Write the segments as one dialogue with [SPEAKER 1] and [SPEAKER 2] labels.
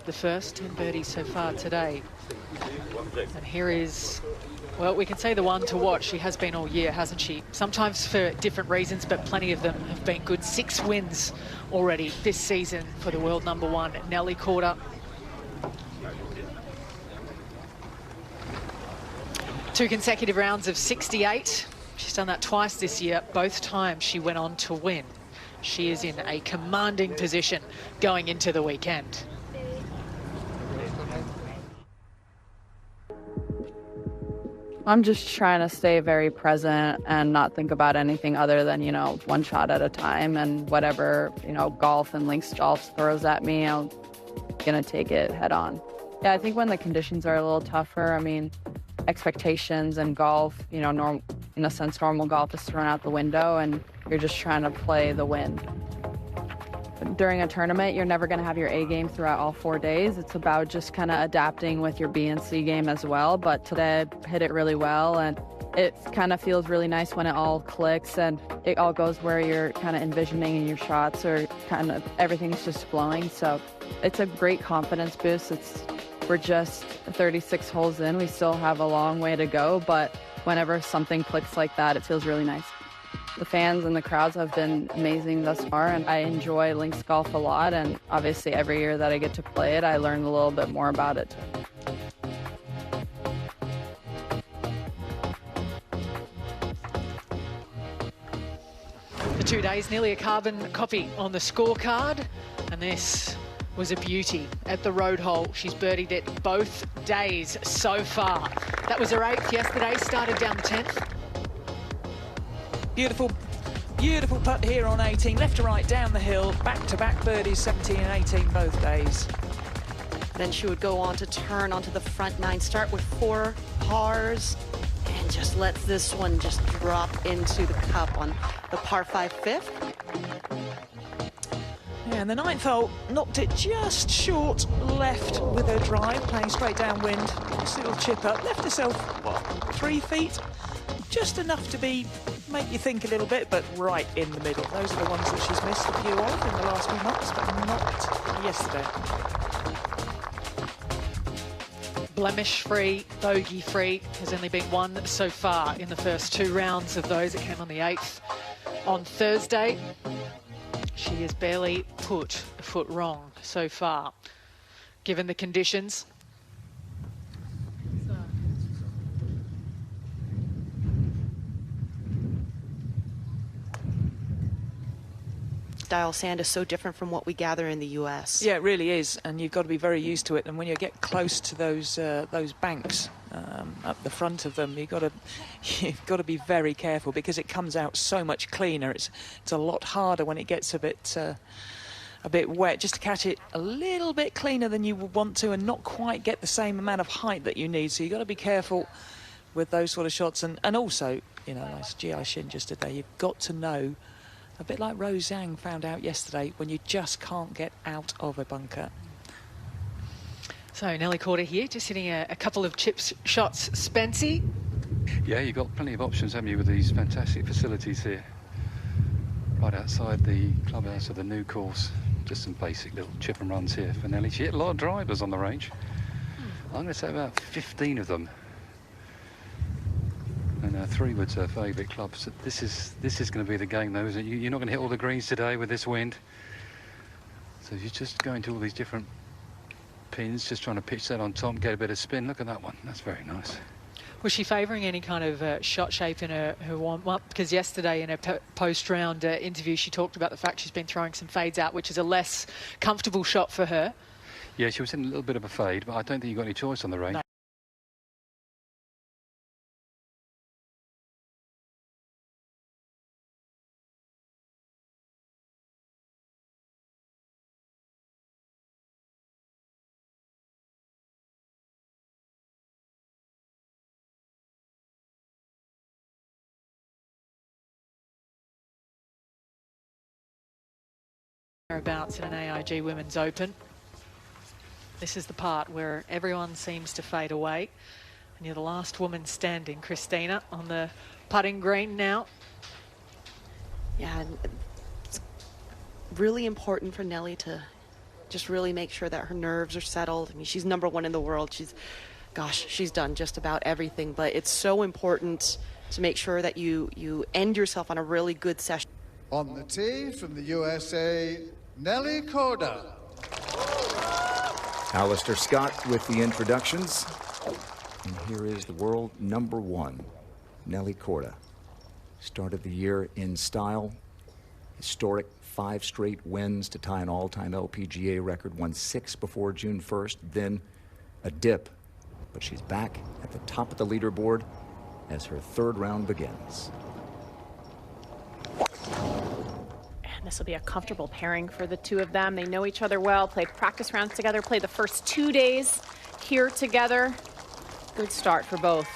[SPEAKER 1] the first, 10 birdies so far today. And here is, well, we can say the one to watch. She has been all year, hasn't she? Sometimes for different reasons, but plenty of them have been good. 6 wins already this season for the world #1, Nelly Korda. 2 consecutive rounds of 68. She's done that twice this year. Both times she went on to win. She is in a commanding position going into the weekend.
[SPEAKER 2] I'm just trying to stay very present and not think about anything other than, you know, one shot at a time, and whatever, you know, golf and links golf throws at me, I'm gonna take it head on. Yeah, I think when the conditions are a little tougher, I mean, expectations and golf, you know, in a sense, normal golf is thrown out the window and you're just trying to play the win. During a tournament, you're never going to have your A game throughout all 4 days. It's about just kind of adapting with your B and C game as well. But today I hit it really well, and it kind of feels really nice when it all clicks and it all goes where you're kind of envisioning, and your shots are kind of, everything's just flowing. So it's a great confidence boost. We're just 36 holes in. We still have a long way to go, but whenever something clicks like that, it feels really nice. The fans and the crowds have been amazing thus far, and I enjoy links golf a lot, and obviously every year that I get to play it, I learn a little bit more about it.
[SPEAKER 1] The 2 days, nearly a carbon copy on the scorecard, and this was a beauty at the road hole. She's birdied it both days so far. That was her 8th yesterday, started down the 10th.
[SPEAKER 3] Beautiful, beautiful putt here on 18, left to right down the hill, back-to-back birdies, 17 and 18 both days.
[SPEAKER 4] Then she would go on to turn onto the front 9, start with 4 pars, and just let this one just drop into the cup on the par 5 fifth.
[SPEAKER 3] Yeah, and the 9th hole knocked it just short left with her drive, playing straight downwind. Nice little chip up, left herself, what, 3 feet? Just enough to make you think a little bit, but right in the middle. Those are the ones that she's missed a few of in the last few months, but not yesterday.
[SPEAKER 1] Blemish-free, bogey-free. There's only been 1 so far in the first 2 rounds of those. It came on the 8th on Thursday. She has barely put a foot wrong so far, given the conditions.
[SPEAKER 4] Style sand is so different from what we gather in the US.
[SPEAKER 3] Yeah, it really is, and you've got to be very used to it. And when you get close to those banks up the front of them, you've got to be very careful, because it comes out so much cleaner. It's a lot harder when it gets a bit wet, just to catch it a little bit cleaner than you would want to, and not quite get the same amount of height that you need. So you've got to be careful with those sort of shots, and also, you know, nice GI shin just today. You've got to know. A bit like Rose Zhang found out yesterday, when you just can't get out of a bunker.
[SPEAKER 1] So Nelly Korda here, just hitting a couple of chips shots. Spency?
[SPEAKER 5] Yeah, you've got plenty of options, haven't you, with these fantastic facilities here. Right outside the clubhouse of the new course. Just some basic little chip and runs here for Nelly. She hit a lot of drivers on the range. I'm going to say about 15 of them. And 3wood's her favourite club. So this is going to be the game, though, isn't it? You're not going to hit all the greens today with this wind. So you're just going to all these different pins, just trying to pitch that on top, get a bit of spin. Look at that one. That's very nice.
[SPEAKER 1] Was she favouring any kind of shot shape in her warm-up? Because yesterday in her post-round interview, she talked about the fact she's been throwing some fades out, which is a less comfortable shot for her.
[SPEAKER 5] Yeah, she was in a little bit of a fade, but I don't think you've got any choice on the range.
[SPEAKER 1] No. Thereabouts in an AIG Women's Open. This is the part where everyone seems to fade away, and you're the last woman standing, Christina, on the putting green now.
[SPEAKER 4] Yeah, and it's really important for Nelly to just really make sure that her nerves are settled. I mean, she's #1 in the world. She's done just about everything, but it's so important to make sure that you end yourself on a really good session.
[SPEAKER 6] On the tee from the USA, Nelly Korda.
[SPEAKER 7] Alistair Scott with the introductions. And here is the world #1, Nelly Korda. Started the year in style. Historic 5 straight wins to tie an all-time LPGA record. Won 6 before June 1st, then a dip. But she's back at the top of the leaderboard as her 3rd round begins.
[SPEAKER 8] This will be a comfortable pairing for the two of them. They know each other well, played practice rounds together, played the first 2 days here together. Good start for both.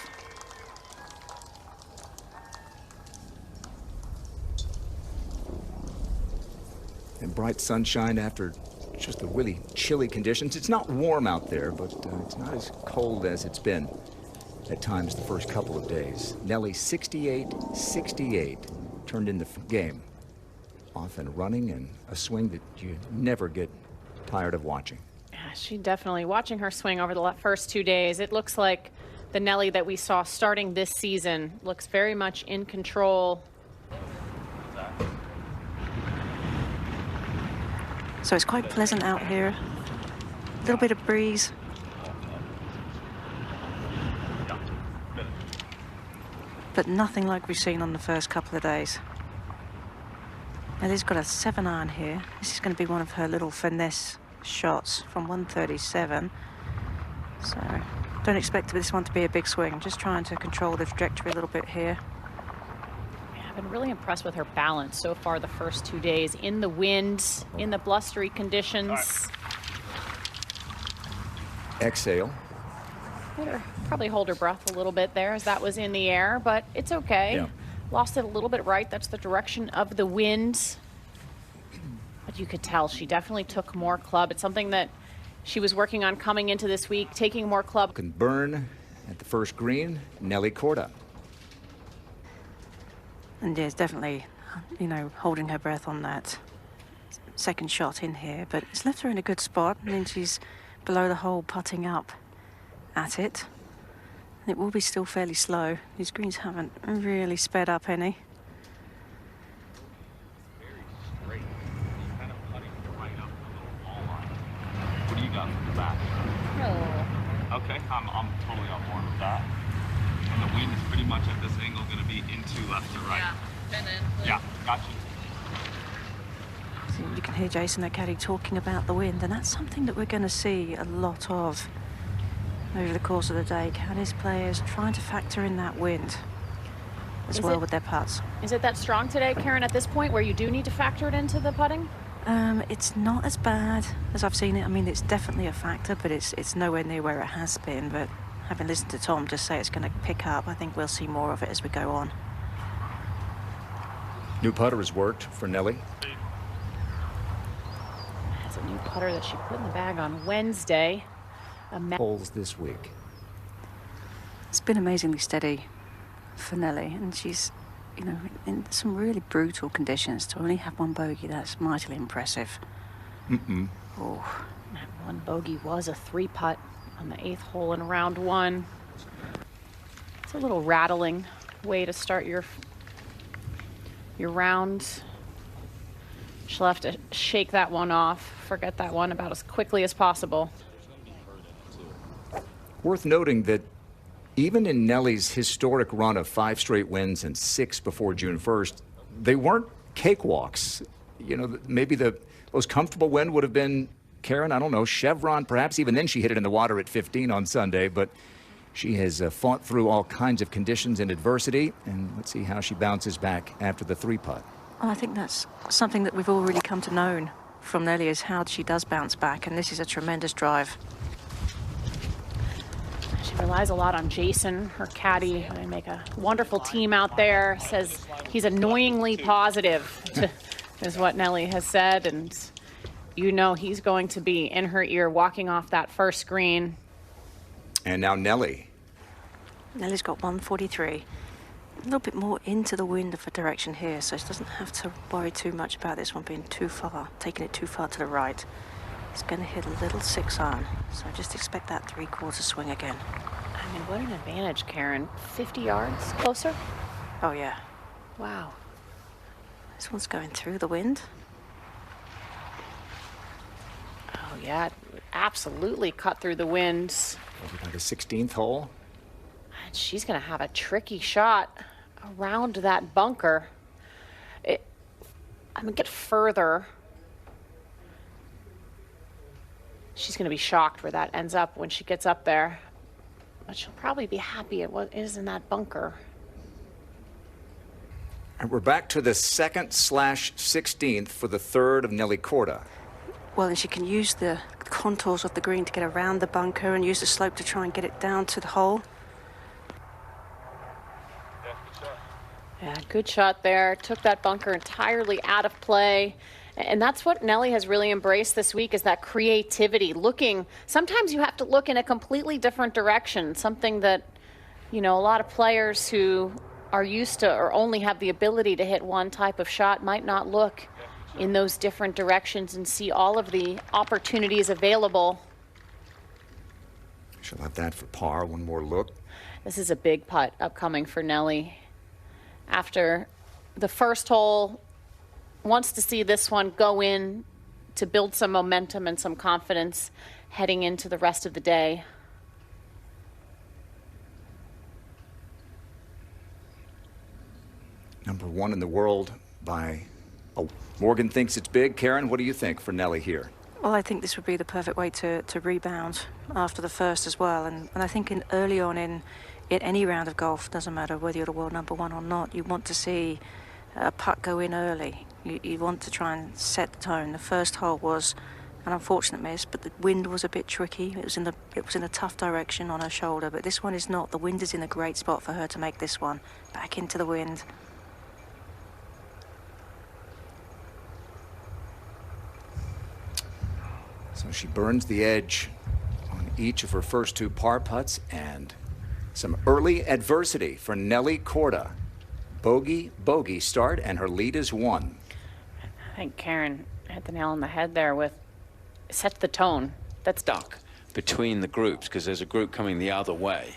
[SPEAKER 7] And bright sunshine after just the really chilly conditions. It's not warm out there, but it's not as cold as it's been at times the first couple of days. Nelly 68-68 turned in the game. Off and running, and a swing that you never get tired of watching.
[SPEAKER 8] Yeah, she definitely, watching her swing over the first 2 days, it looks like the Nelly that we saw starting this season. Looks very much in control.
[SPEAKER 9] So it's quite pleasant out here. A little bit of breeze. But nothing like we've seen on the first couple of days. Nelly's got a 7-iron here. This is going to be one of her little finesse shots from 137. So don't expect this one to be a big swing. Just trying to control the trajectory a little bit here.
[SPEAKER 8] Yeah, I've been really impressed with her balance so far the first 2 days. In the wind, in the blustery conditions.
[SPEAKER 7] Exhale.
[SPEAKER 8] Probably hold her breath a little bit there as that was in the air, but it's okay.
[SPEAKER 7] Yeah.
[SPEAKER 8] Lost it a little bit right. That's the direction of the wind. But you could tell she definitely took more club. It's something that she was working on coming into this week, taking more club.
[SPEAKER 7] Can burn at the first green, Nelly Korda.
[SPEAKER 9] And yeah, it's definitely, you know, holding her breath on that second shot in here. But it's left her in a good spot. I mean, she's below the hole, putting up at it. It will be still fairly slow. These greens haven't really sped up any.
[SPEAKER 10] Very straight. She's kind of putting right up the little ball line. What do you got from the back? Okay, I'm totally on board with that. And the wind is pretty much at this angle going to be into left to right.
[SPEAKER 8] Yeah, and then.
[SPEAKER 10] Yeah, got you.
[SPEAKER 9] So you can hear Jason, their caddy, talking about the wind, and that's something that we're going to see a lot of over the course of the day. Caddies, players trying to factor in that wind as well with their putts.
[SPEAKER 8] Is it that strong today, Karen, at this point where you do need to factor it into the putting?
[SPEAKER 9] It's not as bad as I've seen it. I mean, it's definitely a factor, but it's nowhere near where it has been. But having listened to Tom just say it's going to pick up, I think we'll see more of it as we go on.
[SPEAKER 7] New putter has worked for Nelly.
[SPEAKER 8] That's a new putter that she put in the bag on Wednesday.
[SPEAKER 7] Holes this week.
[SPEAKER 9] It's been amazingly steady for Nelly, and she's, you know, in some really brutal conditions. To only have 1 bogey, that's mightily impressive. Oh,
[SPEAKER 8] that 1 bogey was a 3-putt on the 8th hole in round 1. It's a little rattling way to start your round. She'll have to shake that one off, forget that one about as quickly as possible.
[SPEAKER 7] Worth noting that even in Nelly's historic run of 5 straight wins and 6 before June 1st, they weren't cakewalks. You know, maybe the most comfortable win would have been, Karen, I don't know, Chevron, perhaps. Even then she hit it in the water at 15 on Sunday, but she has fought through all kinds of conditions and adversity, and let's see how she bounces back after the 3-putt.
[SPEAKER 9] Well, I think that's something that we've all really come to know from Nelly, is how she does bounce back, and this is a tremendous drive.
[SPEAKER 8] She relies a lot on Jason, her caddy. They make a wonderful team out there. Says he's annoyingly positive, is what Nelly has said. And you know he's going to be in her ear walking off that first green.
[SPEAKER 7] And now Nelly.
[SPEAKER 9] Nelly's got 143. A little bit more into the wind of a direction here, so she doesn't have to worry too much about this one being too far, taking it too far to the right. It's going to hit a little 6-iron, so just expect that 3/4 swing again.
[SPEAKER 8] I mean, what an advantage, Karen. 50 yards closer?
[SPEAKER 9] Oh, yeah.
[SPEAKER 8] Wow.
[SPEAKER 9] This one's going through the wind.
[SPEAKER 8] Oh, yeah, absolutely cut through the winds.
[SPEAKER 7] Over by the 16th hole.
[SPEAKER 8] And she's going to have a tricky shot around that bunker. I'm going to get further. She's going to be shocked where that ends up when she gets up there. But she'll probably be happy at what is in that bunker.
[SPEAKER 7] And we're back to the 2nd/16th for the 3rd of Nelly Korda.
[SPEAKER 9] Well, and she can use the contours of the green to get around the bunker and use the slope to try and get it down to the hole.
[SPEAKER 8] Yeah, good shot there. Took that bunker entirely out of play. And that's what Nelly has really embraced this week, is that creativity. Looking, sometimes you have to look in a completely different direction, something that, you know, a lot of players who are used to or only have the ability to hit one type of shot might not look in those different directions and see all of the opportunities available.
[SPEAKER 7] She'll have that for par. One more look.
[SPEAKER 8] This is a big putt upcoming for Nelly. After the first hole, wants to see this one go in to build some momentum and some confidence heading into the rest of the day.
[SPEAKER 7] Number 1 in the world by... Oh, Morgan thinks it's big. Karen, what do you think for Nelly here?
[SPEAKER 9] Well, I think this would be the perfect way to rebound after the first as well. And I think early on in any round of golf, doesn't matter whether you're the world number 1 or not, you want to see a putt go in early. You want to try and set the tone. The first hole was an unfortunate miss, but the wind was a bit tricky. It was in a tough direction on her shoulder, but this one is not. The wind is in a great spot for her to make this one. Back into the wind.
[SPEAKER 7] So she burns the edge on each of her first 2 par putts, and some early adversity for Nelly Korda. Bogey start, and her lead is 1.
[SPEAKER 8] I think Karen hit the nail on the head there with set the tone. That's
[SPEAKER 11] stuck between the groups because there's a group coming the other way.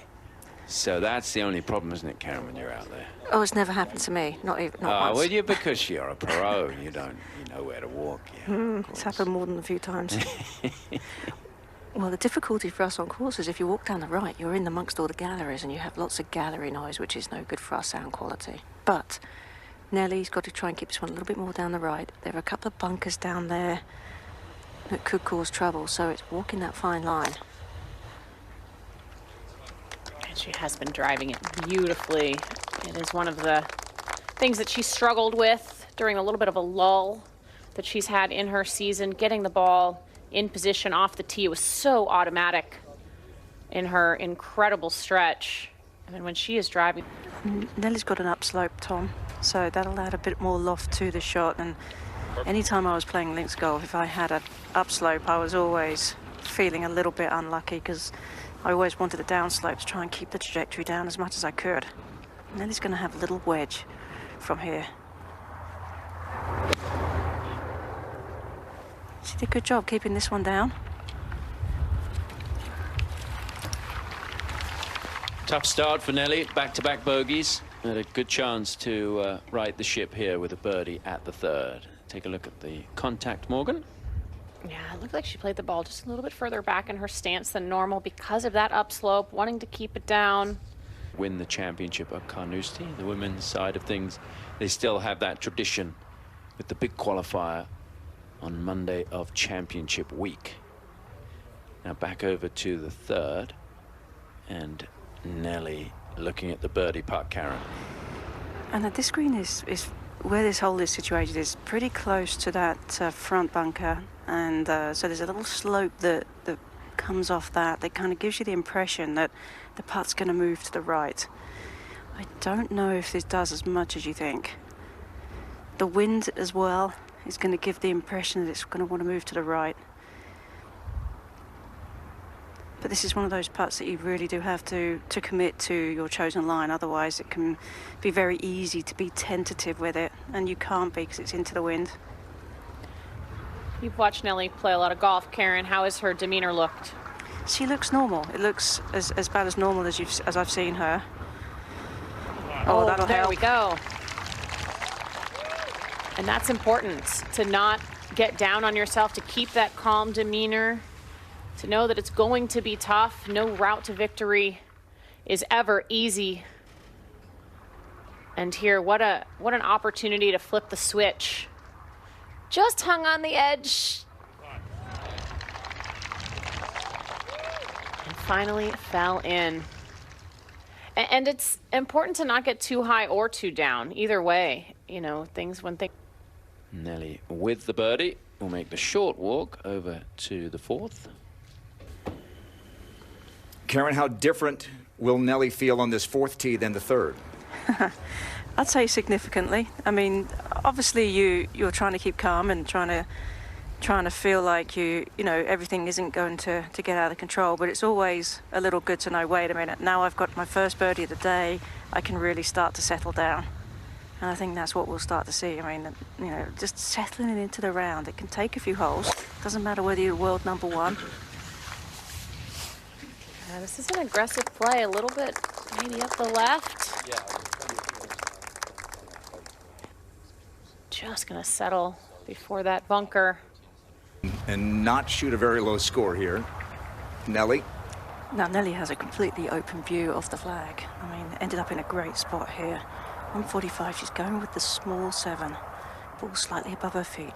[SPEAKER 11] So that's the only problem, isn't it, Karen, when you're out there?
[SPEAKER 9] Oh, it's never happened to me. Not once.
[SPEAKER 11] Well, because you're a pro. You know where to walk. Yeah,
[SPEAKER 9] it's happened more than a few times. Well, the difficulty for us on course is if you walk down the right, you're in amongst all the galleries and you have lots of gallery noise, which is no good for our sound quality. But Nelly's got to try and keep this one a little bit more down the right. There are a couple of bunkers down there that could cause trouble, so it's walking that fine line.
[SPEAKER 8] And she has been driving it beautifully. It is one of the things that she struggled with during a little bit of a lull that she's had in her season, getting the ball in position off the tee. It was so automatic in her incredible stretch. I mean, when she is driving.
[SPEAKER 9] Nelly's got an upslope, Tom, so that'll add a bit more loft to the shot. And anytime I was playing links golf, if I had an upslope, I was always feeling a little bit unlucky because I always wanted the downslope to try and keep the trajectory down as much as I could. Nelly's going to have a little wedge from here. She did a good job keeping this one down.
[SPEAKER 11] Tough start for Nelly, back-to-back bogeys. Had a good chance to right the ship here with a birdie at the 3rd. Take a look at the contact, Morgan.
[SPEAKER 8] Yeah, it looked like she played the ball just a little bit further back in her stance than normal because of that upslope, wanting to keep it down.
[SPEAKER 11] Win the championship at Carnoustie, the women's side of things. They still have that tradition with the big qualifier on Monday of championship week. Now back over to the 3rd, and Nelly looking at the birdie putt, Karen.
[SPEAKER 9] And this green is where this hole is situated is pretty close to that front bunker, and so there's a little slope that comes off that kind of gives you the impression that the putt's going to move to the right. I don't know if this does as much as you think. The wind as well is going to give the impression that it's going to want to move to the right. But this is one of those putts that you really do have to commit to your chosen line. Otherwise, it can be very easy to be tentative with it, and you can't be because it's into the wind.
[SPEAKER 8] You've watched Nelly play a lot of golf, Karen. How has her demeanor looked?
[SPEAKER 9] She looks normal. It looks as bad as normal as I've seen her. Oh, that'll
[SPEAKER 8] there
[SPEAKER 9] help.
[SPEAKER 8] we go. And that's important, to not get down on yourself, to keep that calm demeanor, to know that it's going to be tough. No route to victory is ever easy. And here, what an opportunity to flip the switch. Just hung on the edge. And finally fell in. And it's important to not get too high or too down. Either way, you know, when things...
[SPEAKER 11] Nelly with the birdie will make the short walk over to the fourth.
[SPEAKER 7] Karen, how different will Nelly feel on this fourth tee than the third?
[SPEAKER 9] I'd say significantly. I mean, obviously you're trying to keep calm and trying to feel like you know everything isn't going to get out of control, but it's always a little good to know, wait a minute, now I've got my first birdie of the day, I can really start to settle down. And I think that's what we'll start to see. I mean, you know, just settling it into the round. It can take a few holes. Doesn't matter whether you're world number one.
[SPEAKER 8] This is an aggressive play, a little bit maybe up the left. Just gonna settle before that bunker.
[SPEAKER 7] And not shoot a very low score here. Nelly.
[SPEAKER 9] Now, Nelly has a completely open view of the flag. I mean, ended up in a great spot here. 145, she's going with the small 7. Ball slightly above her feet.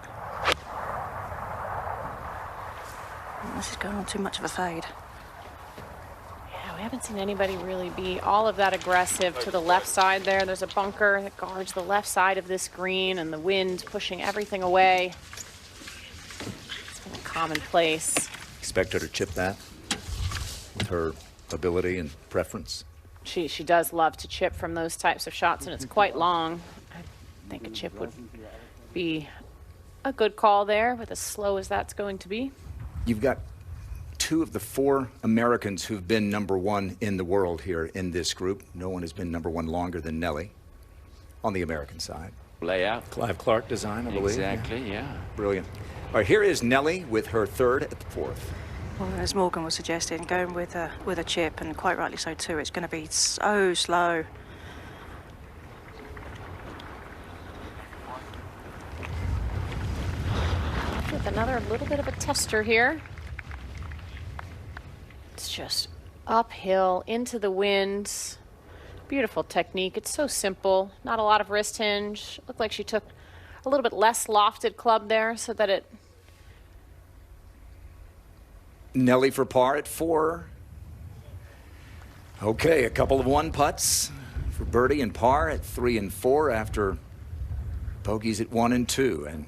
[SPEAKER 9] This is going on too much of a fade.
[SPEAKER 8] Yeah, we haven't seen anybody really be all of that aggressive to the left side there. There's a bunker that guards the left side of this green, and the wind pushing everything away. It's been a commonplace.
[SPEAKER 7] Expect her to chip that with her ability and preference.
[SPEAKER 8] She does love to chip from those types of shots, and it's quite long. I think a chip would be a good call there, with as slow as that's going to be.
[SPEAKER 7] You've got 2 of the 4 Americans who've been #1 in the world here in this group. No one has been #1 longer than Nelly on the American side.
[SPEAKER 11] Layout.
[SPEAKER 7] Clive Clark design, I believe.
[SPEAKER 11] Exactly, yeah.
[SPEAKER 7] Brilliant. All right, here is Nelly with her third at the fourth.
[SPEAKER 9] Well, as Morgan was suggesting, going with a chip, and quite rightly so too, it's going to be so slow.
[SPEAKER 8] With another little bit of a tester here. It's just uphill into the wind. Beautiful technique. It's so simple. Not a lot of wrist hinge. Looked like she took a little bit less lofted club there so that it...
[SPEAKER 7] Nelly for par at 4. Okay, a couple of 1 putts for birdie and par at 3 and 4 after bogeys at 1 and 2. And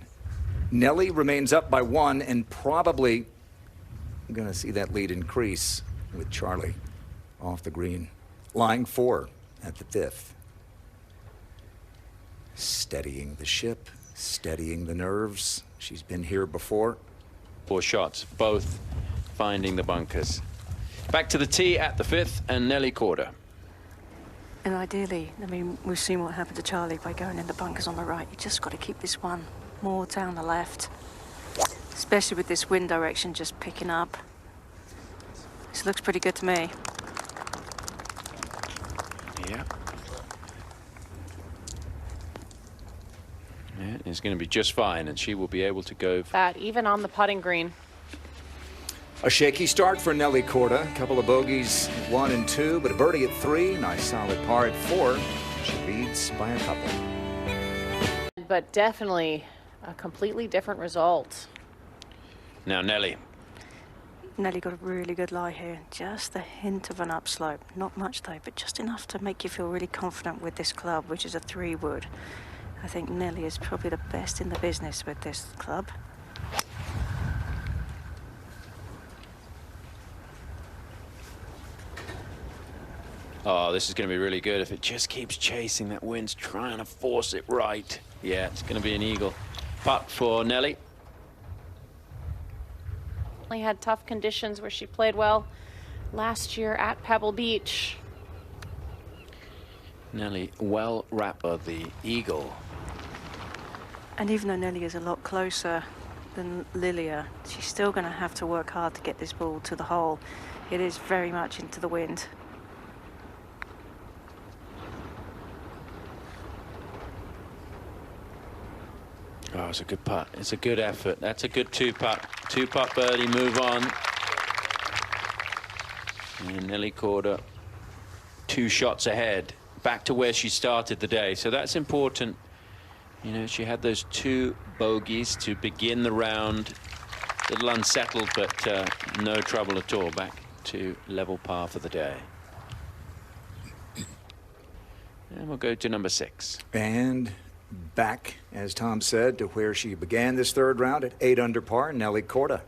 [SPEAKER 7] Nelly remains up by 1, and probably going to see that lead increase with Charlie off the green. Lying 4 at the 5th. Steadying the ship, steadying the nerves. She's been here before.
[SPEAKER 11] 4 shots, both finding the bunkers. Back to the tee at the 5th, and Nelly Korda.
[SPEAKER 9] And ideally, I mean, we've seen what happened to Charlie by going in the bunkers on the right. You just got to keep this one more down the left, especially with this wind direction just picking up. This looks pretty good to me.
[SPEAKER 11] Yeah. Yeah, it's going to be just fine, and she will be able to go.
[SPEAKER 8] That even on the putting green.
[SPEAKER 7] A shaky start for Nelly Korda. A couple of bogeys, 1 and 2, but a birdie at 3. Nice solid par at 4. She leads by a couple.
[SPEAKER 8] But definitely a completely different result.
[SPEAKER 11] Now Nelly.
[SPEAKER 9] Nelly got a really good lie here. Just a hint of an upslope. Not much though, but just enough to make you feel really confident with this club, which is a 3-wood. I think Nelly is probably the best in the business with this club.
[SPEAKER 11] Oh, this is going to be really good if it just keeps chasing. That wind's trying to force it right. Yeah, it's going to be an eagle. Putt for Nelly.
[SPEAKER 8] Had tough conditions where she played well last year at Pebble Beach.
[SPEAKER 11] Nelly well rapper the eagle.
[SPEAKER 9] And even though Nelly is a lot closer than Lilia. She's still going to have to work hard to get this ball to the hole. It is very much into the wind.
[SPEAKER 11] Oh, it's a good putt. It's a good effort. That's a good two-putt. Two-putt birdie, move on. And Nelly Korda, 2 shots ahead, back to where she started the day. So that's important. You know, she had those 2 bogeys to begin the round. A little unsettled, but no trouble at all. Back to level par for the day. And we'll go to number 6.
[SPEAKER 7] And back, as Tom said, to where she began this 3rd round at 8 under par, Nelly Korda.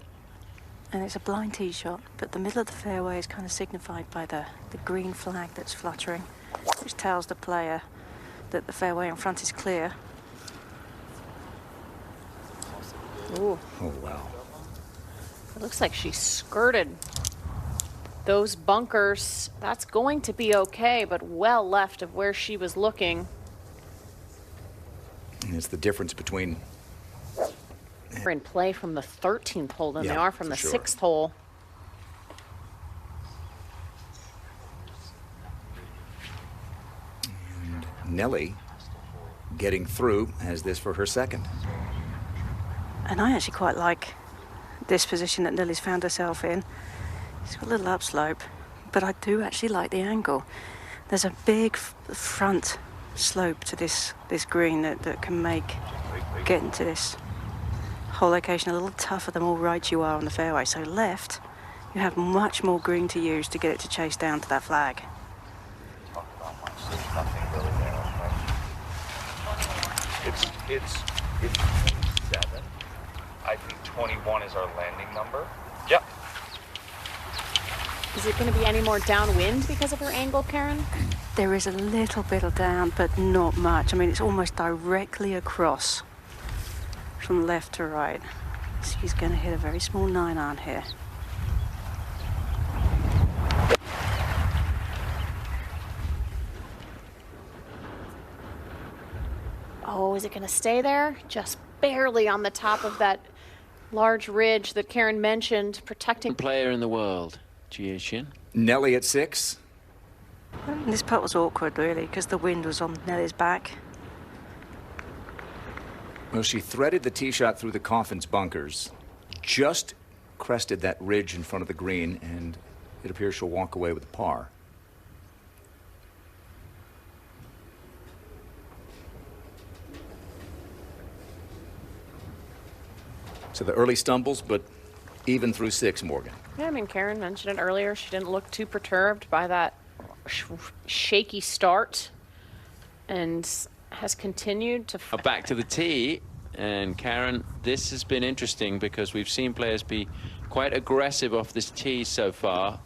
[SPEAKER 9] And it's a blind tee shot, but the middle of the fairway is kind of signified by the green flag that's fluttering, which tells the player that the fairway in front is clear.
[SPEAKER 8] Ooh.
[SPEAKER 7] Oh, wow.
[SPEAKER 8] It looks like she skirted those bunkers. That's going to be okay, but well left of where she was looking.
[SPEAKER 7] And it's the difference between...
[SPEAKER 8] They're in play from the 13th hole than they
[SPEAKER 7] Yeah,
[SPEAKER 8] are from
[SPEAKER 7] for
[SPEAKER 8] the
[SPEAKER 7] sure.
[SPEAKER 8] 6th hole.
[SPEAKER 7] And Nelly getting through has this for her 2nd.
[SPEAKER 9] And I actually quite like this position that Nelly's found herself in. It's got a little upslope, but I do actually like the angle. There's a big front slope to this green that can make getting to this hole location a little tougher the more right you are on the fairway. So left, you have much more green to use to get it to chase down to that flag.
[SPEAKER 10] It's 7. I think 21 is our landing number. Yep.
[SPEAKER 8] Is it going to be any more downwind because of her angle, Karen?
[SPEAKER 9] There is a little bit of down, but not much. I mean, it's almost directly across from left to right. She's going to hit a very small 9-iron here.
[SPEAKER 8] Oh, is it going to stay there? Just barely on the top of that large ridge that Karen mentioned, protecting.
[SPEAKER 11] Player in the world, Jia Xin.
[SPEAKER 7] Nelly at 6.
[SPEAKER 9] This putt was awkward, really, because the wind was on Nelly's back.
[SPEAKER 7] Well, she threaded the tee shot through the Coffin's bunkers, just crested that ridge in front of the green, and it appears she'll walk away with a par. So the early stumbles, but even through 6, Morgan.
[SPEAKER 8] Yeah, I mean, Karen mentioned it earlier. She didn't look too perturbed by that shaky start and has continued to...
[SPEAKER 11] Back to the tee. And Karen, this has been interesting because we've seen players be quite aggressive off this tee so far.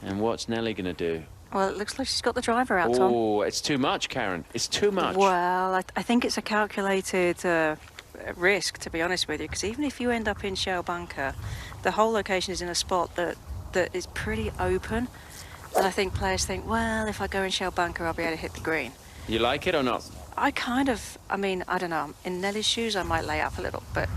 [SPEAKER 11] And what's Nelly going to do?
[SPEAKER 9] Well, it looks like she's got the driver out, Tom.
[SPEAKER 11] Oh, it's too much, Karen. It's too much.
[SPEAKER 9] Well, I think it's a calculated risk, to be honest with you, because even if you end up in shell bunker, the whole location is in a spot that is pretty open. And I think players think, well, if I go in shell bunker, I'll be able to hit the green.
[SPEAKER 11] You like it or not?
[SPEAKER 9] I mean, I don't know. In Nelly's shoes, I might lay up a little, but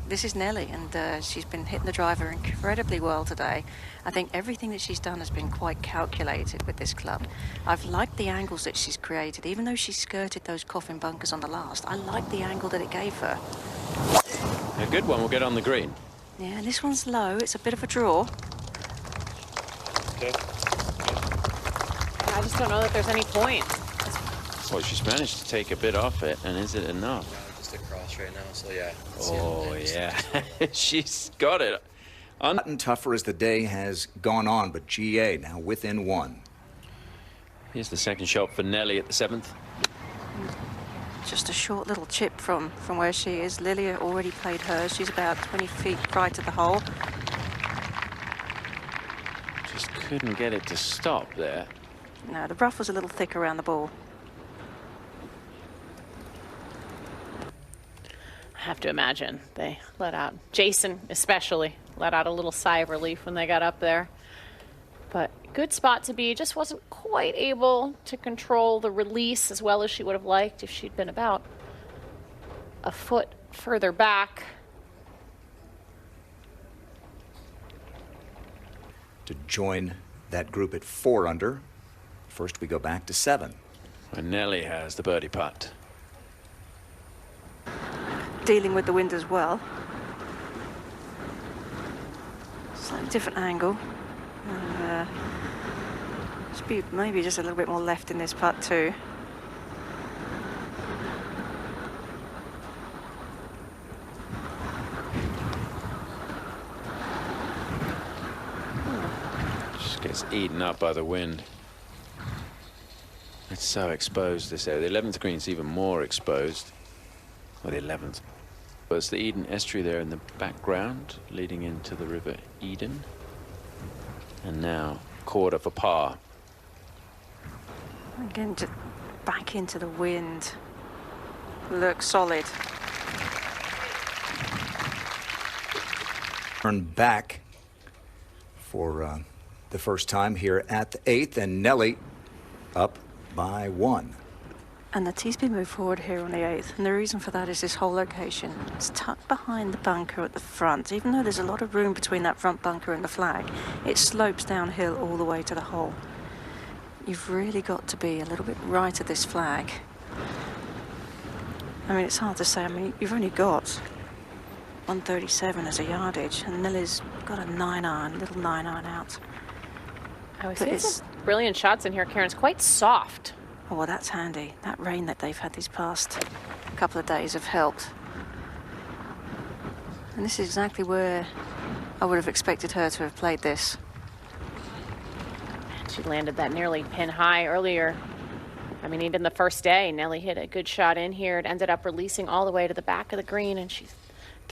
[SPEAKER 9] this is Nelly, and she's been hitting the driver incredibly well today. I think everything that she's done has been quite calculated with this club. I've liked the angles that she's created, even though she skirted those coffin bunkers on the last. I like the angle that it gave her.
[SPEAKER 11] A good one will get on the green.
[SPEAKER 9] Yeah, and this one's low. It's a bit of a draw.
[SPEAKER 10] Okay.
[SPEAKER 8] I just don't know that there's any point.
[SPEAKER 11] Well, she's managed to take a bit off it, and is it enough?
[SPEAKER 12] Yeah, just across right now, so yeah.
[SPEAKER 11] Oh, yeah. She's got it.
[SPEAKER 7] Gotten tougher as the day has gone on, but GA now within 1.
[SPEAKER 11] Here's the second shot for Nelly at the 7th.
[SPEAKER 9] Just a short little chip from where she is. Lilia already played hers. She's about 20 feet right of the hole.
[SPEAKER 11] Just couldn't get it to stop there.
[SPEAKER 9] No, the rough was a little thick around the ball.
[SPEAKER 8] I have to imagine they let out, Jason especially, let out a little sigh of relief when they got up there. But good spot to be. Just wasn't quite able to control the release as well as she would have liked if she'd been about a foot further back.
[SPEAKER 7] to join that group at 4 under. First, we go back to 7.
[SPEAKER 11] And Nelly has the birdie putt.
[SPEAKER 9] Dealing with the wind as well. Slightly different angle. Maybe just a little bit more left in this putt too.
[SPEAKER 11] Just gets eaten up by the wind. It's so exposed this area. The 11th green's even more exposed. Or the 11th. There's the Eden estuary there in the background, leading into the River Eden. And now Korda for par.
[SPEAKER 9] Again, just back into the wind. Looks solid.
[SPEAKER 7] Turn back for the first time here at the 8th, and Nelly up by 1.
[SPEAKER 9] And the tee's been moved forward here on the 8th, and the reason for that is this whole location. It's tucked behind the bunker at the front. Even though there's a lot of room between that front bunker and the flag, it slopes downhill all the way to the hole. You've really got to be a little bit right of this flag. I mean, it's hard to say. I mean, you've only got 137 as a yardage, and Nelly's got a 9-iron, little 9-iron out.
[SPEAKER 8] I was seeing some brilliant shots in here, Karen. It's quite soft.
[SPEAKER 9] Oh, well, that's handy. That rain that they've had these past couple of days have helped. And this is exactly where I would have expected her to have played this.
[SPEAKER 8] She landed that nearly pin high earlier. I mean, even the first day, Nelly hit a good shot in here. It ended up releasing all the way to the back of the green, and she's...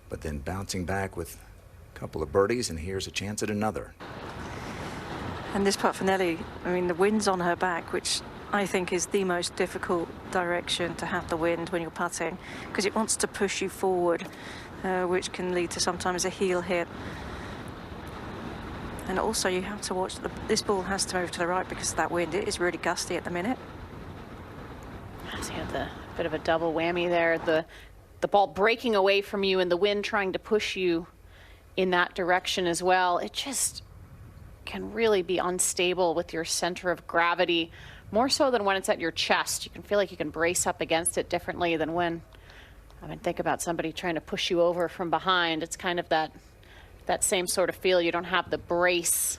[SPEAKER 7] But then bouncing back with a couple of birdies, and here's a chance at another.
[SPEAKER 9] And this putt for Nelly, I mean, the wind's on her back, which I think is the most difficult direction to have the wind when you're putting, because it wants to push you forward, which can lead to sometimes a heel hit. And also you have to watch, this ball has to move to the right because of that wind. It is really gusty at the minute.
[SPEAKER 8] So you had the bit of a double whammy there. The ball breaking away from you and the wind trying to push you in that direction as well. It just can really be unstable with your center of gravity, more so than when it's at your chest. You can feel like you can brace up against it differently than when, I mean, think about somebody trying to push you over from behind. It's kind of that same sort of feel. You don't have the brace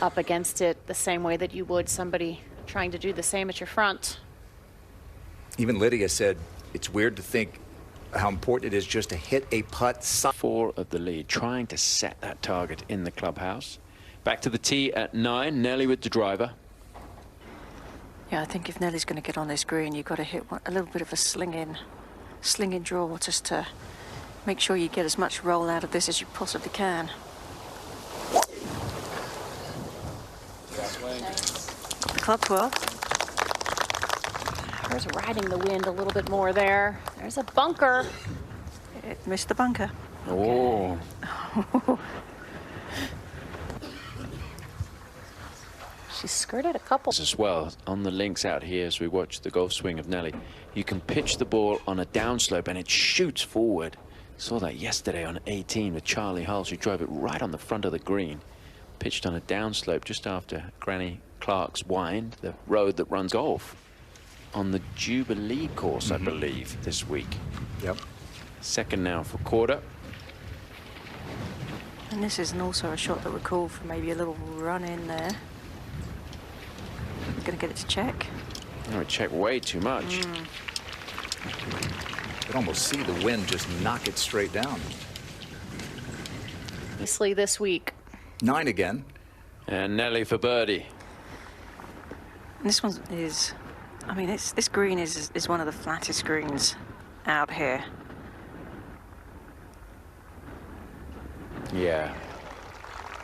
[SPEAKER 8] up against it the same way that you would somebody trying to do the same at your front.
[SPEAKER 7] Even Lydia said it's weird to think how important it is just to hit a putt.
[SPEAKER 11] 4 of the lead, trying to set that target in the clubhouse. Back to the tee at 9, Nelly with the driver.
[SPEAKER 9] Yeah, I think if Nelly's going to get on this green, you've got to hit a little bit of a slinging draw just to make sure you get as much roll out of this as you possibly can. Got the club 12.
[SPEAKER 8] There's riding the wind a little bit more there. There's a bunker.
[SPEAKER 9] It missed the bunker.
[SPEAKER 11] Oh.
[SPEAKER 8] She skirted a couple.
[SPEAKER 11] As well, on the links out here as we watch the golf swing of Nelly, you can pitch the ball on a downslope and it shoots forward. Saw that yesterday on 18 with Charlie Hull. She drove it right on the front of the green. Pitched on a downslope just after Granny Clark's Wind, the road that runs golf. On the Jubilee course, I believe, this week.
[SPEAKER 7] Yep.
[SPEAKER 11] Second now for Korda.
[SPEAKER 9] And this is also a shot that would call for maybe a little run in there. Gonna get it to check.
[SPEAKER 11] Oh, it checked way too much.
[SPEAKER 7] You could almost see the wind just knock it straight down.
[SPEAKER 8] Nicely this week.
[SPEAKER 7] 9 again.
[SPEAKER 11] And Nelly for birdie.
[SPEAKER 9] And this one is, I mean, this green is one of the flattest greens out here.
[SPEAKER 11] Yeah.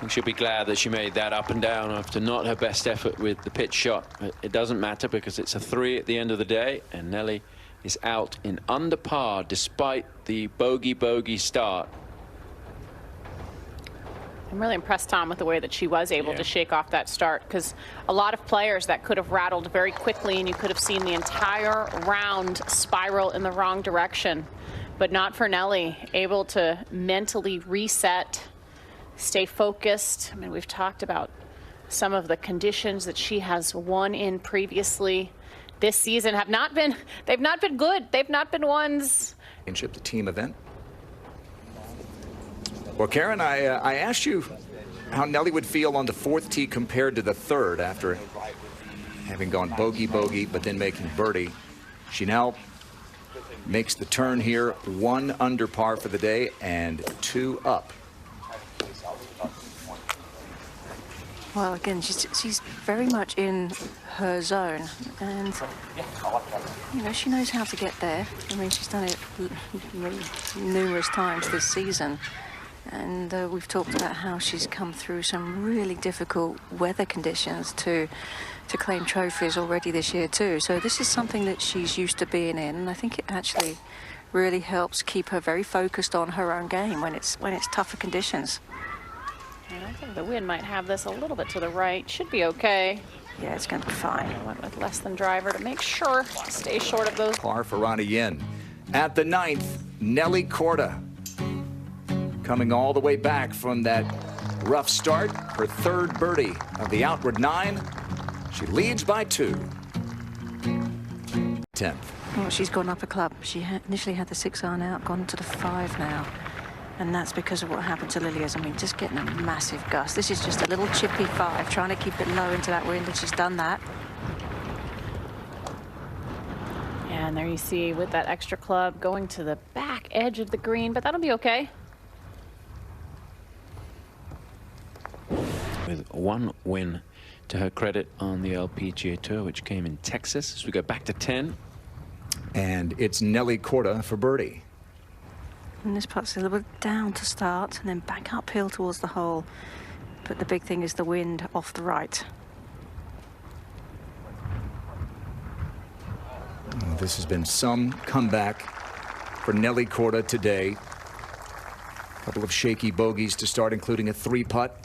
[SPEAKER 11] And she'll be glad that she made that up and down after not her best effort with the pitch shot. It doesn't matter because it's a 3 at the end of the day, and Nelly is out in under par despite the bogey start.
[SPEAKER 8] I'm really impressed, Tom, with the way that she was able to shake off that start, because a lot of players that could have rattled very quickly and you could have seen the entire round spiral in the wrong direction, but not for Nelly, able to mentally reset stay focused. I mean, we've talked about some of the conditions that she has won in previously this season they've not been good. They've not been ones.
[SPEAKER 7] The team event. Well, Karen, I asked you how Nelly would feel on the 4th tee compared to the 3rd after having gone bogey, but then making birdie. She now makes the turn here, 1 under par for the day and 2 up.
[SPEAKER 9] Well, again, she's very much in her zone, and you know, she knows how to get there. I mean, she's done it numerous times this season, and we've talked about how she's come through some really difficult weather conditions to claim trophies already this year too. So this is something that she's used to being in, and I think it actually really helps keep her very focused on her own game when it's tougher conditions.
[SPEAKER 8] And I think the wind might have this a little bit to the right. Should be okay.
[SPEAKER 9] Yeah, it's going to be fine.
[SPEAKER 8] I went with less than driver to make sure to stay short of those.
[SPEAKER 7] Par for Ronnie Yin. At the 9th, Nelly Korda. Coming all the way back from that rough start. Her 3rd birdie of the outward 9. She leads by 2. 10th.
[SPEAKER 9] Well, she's gone up a club. She initially had the 6-iron out, gone to the 5 now. And that's because of what happened to Lilia's. I mean, just getting a massive gust. This is just a little chippy 5, trying to keep it low into that wind, and she's done that.
[SPEAKER 8] And there you see with that extra club going to the back edge of the green, but that'll be okay.
[SPEAKER 11] With 1 win to her credit on the LPGA Tour, which came in Texas. As we go back to 10.
[SPEAKER 7] And it's Nelly Korda for birdie.
[SPEAKER 9] And this putt's a little bit down to start and then back uphill towards the hole. But the big thing is the wind off the right.
[SPEAKER 7] Well, this has been some comeback for Nelly Korda today. A couple of shaky bogeys to start, including a 3-putt.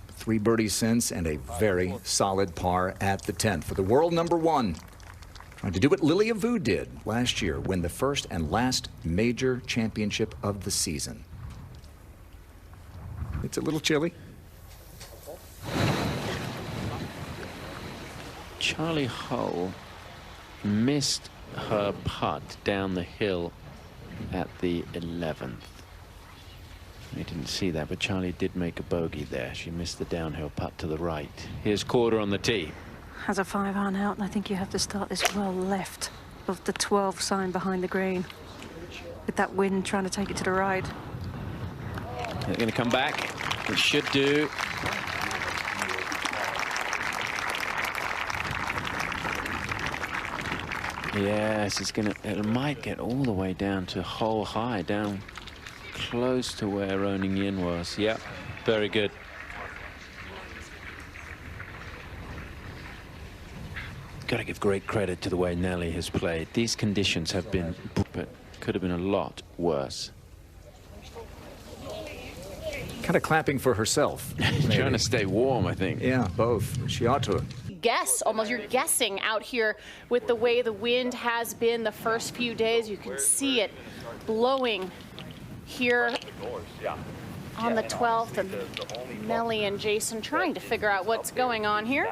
[SPEAKER 7] 3 birdies since, and a very solid par at the 10th for the world number 1. Trying to do what Lilia Vu did last year, win the first and last major championship of the season. It's a little chilly.
[SPEAKER 11] Charlie Hull missed her putt down the hill at the 11th. We didn't see that, but Charlie did make a bogey there. She missed the downhill putt to the right. Here's Korda on the tee.
[SPEAKER 9] Has a 5-iron out, and I think you have to start this well left of the 12 sign behind the green. With that wind trying to take it to the right.
[SPEAKER 11] They're going to come back. It should do. Yes, it might get all the way down to hole high, down close to where Ronin Yin was. Yep, very good. Got to give great credit to the way Nelly has played. These conditions have been, but could have been a lot worse.
[SPEAKER 7] Kind of clapping for herself.
[SPEAKER 11] Trying to stay warm, I think.
[SPEAKER 7] Yeah, both. She ought to.
[SPEAKER 8] Guess, almost you're guessing out here with the way the wind has been the first few days. You can see it blowing here on the 12th, and Nelly and Jason trying to figure out what's going on here.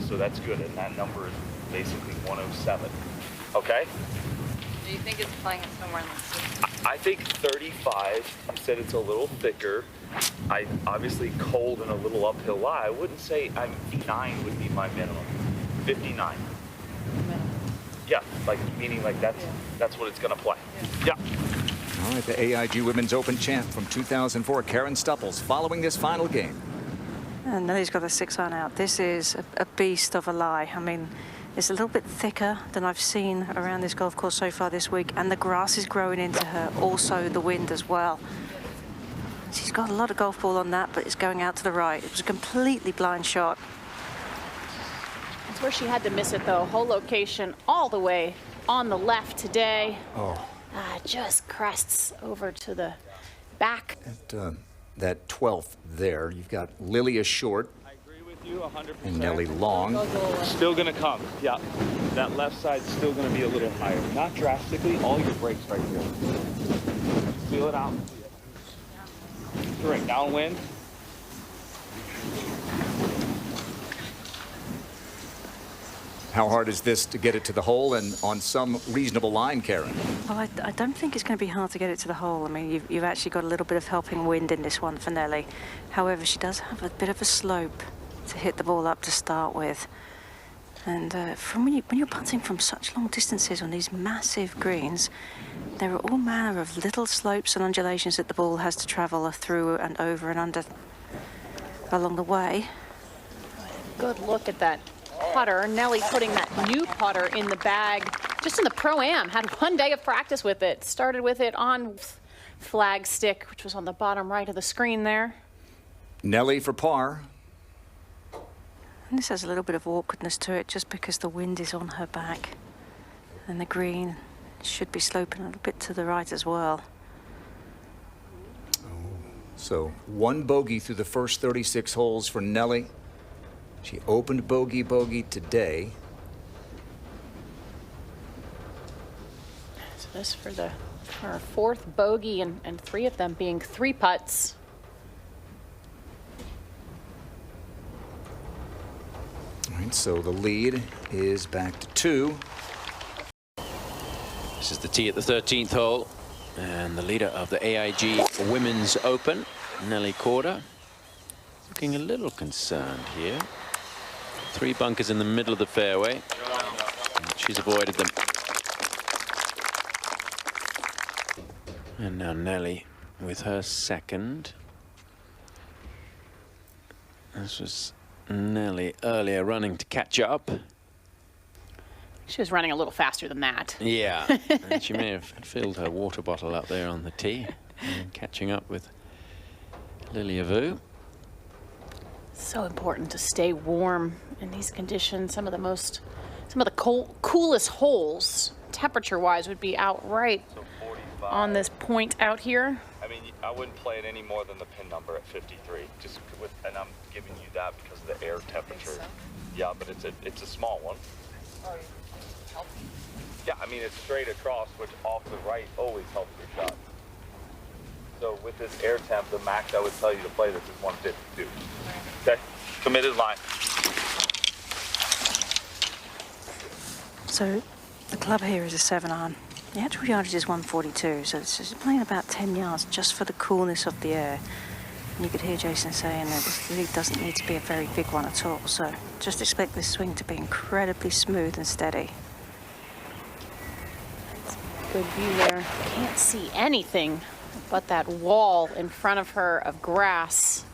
[SPEAKER 10] So that's good, and that number is basically 107. Okay?
[SPEAKER 2] Do you think it's playing it somewhere in the 60s?
[SPEAKER 10] I think 35. You said it's a little thicker. I obviously cold and a little uphill lie. I wouldn't say 59 would be my minimum. 59. Yeah, like meaning like that's what it's gonna play. Yeah.
[SPEAKER 7] All right, the AIG Women's Open champ from 2004, Karen Stupples, following this final game.
[SPEAKER 9] And Nelly's got a 6-iron out. This is a beast of a lie. I mean, it's a little bit thicker than I've seen around this golf course so far this week, and the grass is growing into her, also the wind as well. She's got a lot of golf ball on that, but it's going out to the right. It was a completely blind shot.
[SPEAKER 8] That's where she had to miss it, though. Whole location all the way on the left today.
[SPEAKER 7] Oh.
[SPEAKER 8] Just crests over to the back.
[SPEAKER 7] That 12th there, you've got Lilia short.
[SPEAKER 10] I agree with you 100%.
[SPEAKER 7] And Nelly long.
[SPEAKER 10] Still gonna come. Yeah. That left side's still gonna be a little higher. Not drastically. All your brakes right here. Feel it out. Correct, downwind.
[SPEAKER 7] How hard is this to get it to the hole and on some reasonable line, Karen?
[SPEAKER 9] Well, I don't think it's going to be hard to get it to the hole. I mean, you've actually got a little bit of helping wind in this one for Nelly. However, she does have a bit of a slope to hit the ball up to start with. And from when you're putting from such long distances on these massive greens, there are all manner of little slopes and undulations that the ball has to travel through and over and under along the way.
[SPEAKER 8] Good look at that putter. Nelly putting that new putter in the bag just in the Pro-Am. Had 1 day of practice with it. Started with it on flag stick, which was on the bottom right of the screen there.
[SPEAKER 7] Nelly for par.
[SPEAKER 9] And this has a little bit of awkwardness to it just because the wind is on her back. And the green should be sloping a little bit to the right as well.
[SPEAKER 7] So 1 bogey through the first 36 holes for Nelly. She opened bogey today.
[SPEAKER 8] So this for her 4th bogey and 3 of them being 3 putts.
[SPEAKER 7] All right, so the lead is back to 2.
[SPEAKER 11] This is the tee at the 13th hole, and the leader of the AIG Women's Open, Nelly Korda, looking a little concerned here. 3 bunkers in the middle of the fairway. She's avoided them. And now Nelly with her 2nd. This was Nelly earlier running to catch up.
[SPEAKER 8] She was running a little faster than that.
[SPEAKER 11] Yeah, and she may have filled her water bottle up there on the tee and catching up with Lily Avu.
[SPEAKER 8] So important to stay warm in these conditions. Some of the coolest holes, temperature-wise, would be out right on this point out here.
[SPEAKER 10] I mean, I wouldn't play it any more than the pin number at 53. And I'm giving you that because of the air temperature. Yeah, but it's a small one. Yeah, I mean, it's straight across, which off the right always helps your shot. So with this air temp, the max I would tell you to play this is 152. Okay, committed line.
[SPEAKER 9] So the club here is a 7-iron. The actual yardage is 142, so it's playing about 10 yards just for the coolness of the air. And you could hear Jason saying that this really doesn't need to be a very big one at all, so just expect this swing to be incredibly smooth and steady.
[SPEAKER 8] Good view there. Can't see anything but that wall in front of her of grass.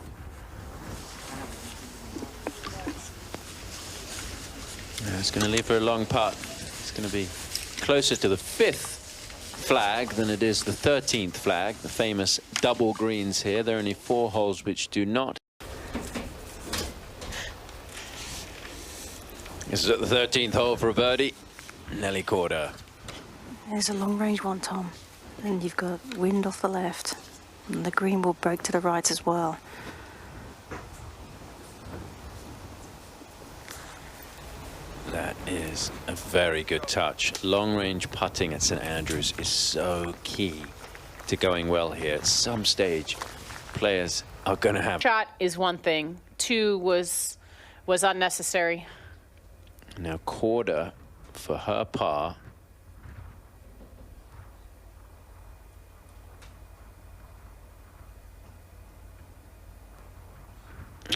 [SPEAKER 11] Yeah, it's going to leave her a long putt. It's going to be closer to the 5th flag than it is the 13th flag. The famous double greens here. There are only 4 holes which do not. This is at the 13th hole for a birdie. Nelly Korda.
[SPEAKER 9] There's a long-range one, Tom. And you've got wind off the left. And the green will break to the right as well.
[SPEAKER 11] That is a very good touch. Long-range putting at St Andrews is so key to going well here. At some stage, players are going to have...
[SPEAKER 8] Shot is one thing. 2 was unnecessary.
[SPEAKER 11] Now Korda, for her par,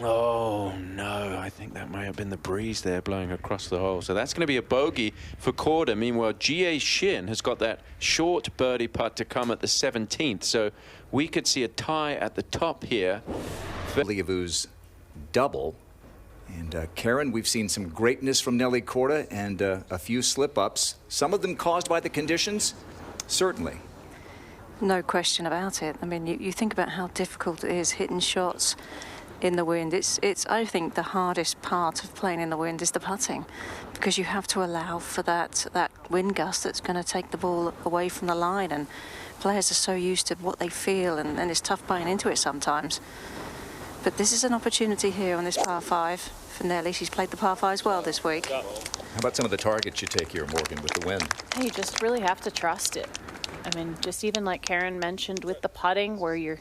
[SPEAKER 11] oh no, I think that may have been the breeze there blowing across the hole. So that's going to be a bogey for Korda. Meanwhile, Jie Shin has got that short birdie putt to come at the 17th. So we could see a tie at the top here.
[SPEAKER 7] Lily Avu's double. And Karen, we've seen some greatness from Nelly Korda and a few slip-ups. Some of them caused by the conditions? Certainly.
[SPEAKER 9] No question about it. I mean, you think about how difficult it is hitting shots in the wind. It's I think the hardest part of playing in the wind is the putting, because you have to allow for that wind gust that's going to take the ball away from the line, and players are so used to what they feel, and it's tough buying into it sometimes. But this is an opportunity here on this par 5 for Nelly. She's played the par 5s well this week.
[SPEAKER 7] How about some of the targets you take here, Morgan, with the wind?
[SPEAKER 8] You just really have to trust it. I mean, just even like Karen mentioned with the putting, where you're